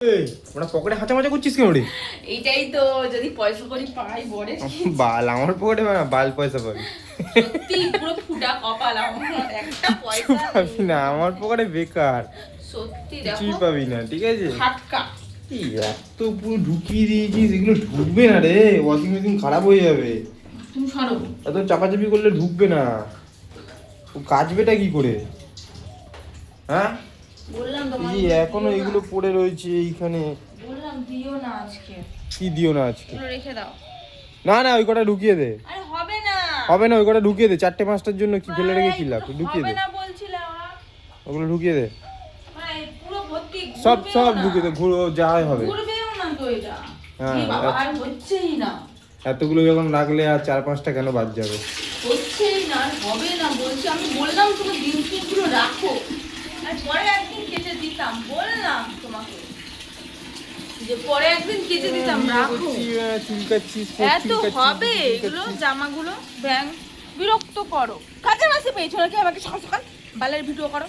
ওরা পকেটে হাঁচা মাচা করছিস কেন রে? এইটাই তো, যদি পয়সা করি পাই বড়ে বাল আমার পকেটে বাল পয়সা পাবি। সত্যি পুরো ফুটা কপাল আমার, একটা পয়সা পাবি না, আমার পকেটে বেকার, সত্যি কিছুই দেখো পাবি না, ঠিক আছে? ফাটকা। এই এত পুরো ঢুকিয়ে দিয়েছিস, এগুলো ঢুকবে না রে, ওয়াশিং মেশিন খারাপ হয়ে যাবে। তুমি সরো। এত চাপাচাপি করলে ঢুকবে না, ও কাচবেটা কি করে? হ্যাঁ বললাম তোমার এই এখনো এগুলো পড়ে রয়েছে এইখানে। বললাম দিও না আজকে, কি দিও না আজকে? এগুলো রেখে দাও। না না, ওই কটা ঢুকিয়ে দে। আরে হবে না, হবে না, ওই কটা ঢুকিয়ে দে, 4টে-5টার জন্য কি ফেলে রেখে কি লাভ? ঢুকিয়ে হবে দে, না বলছিলাম। ওগুলো ঢুকিয়ে দে, মানে পুরো ভর্তি সব ঘুরবেও সব না। ঢুকিয়ে দে, ঘুরো যা হবে। ঘুরবেও না তো এটা। হ্যাঁ, কি বাবা, আর হচ্ছেই না, এতগুলো যখন রাখলে আর 4-5টা কেন বাদ যাবে? হচ্ছেই না, আর হবে না বলছি। আমি বললাম তুমি জিনিসগুলো রাখো, আর পরে একদিন কেটে দিতাম, বললাম তোমাকে যে পরে একদিন কেটে দিতাম, রাখো। চুলকাচ্ছিস, এত হবে এগুলো জামাগুলো ব্যাং বিরক্ত করো। কাজে মাসে পেয়েছো নাকি আমাকে সকাল সকাল বালের ভিডিও করো।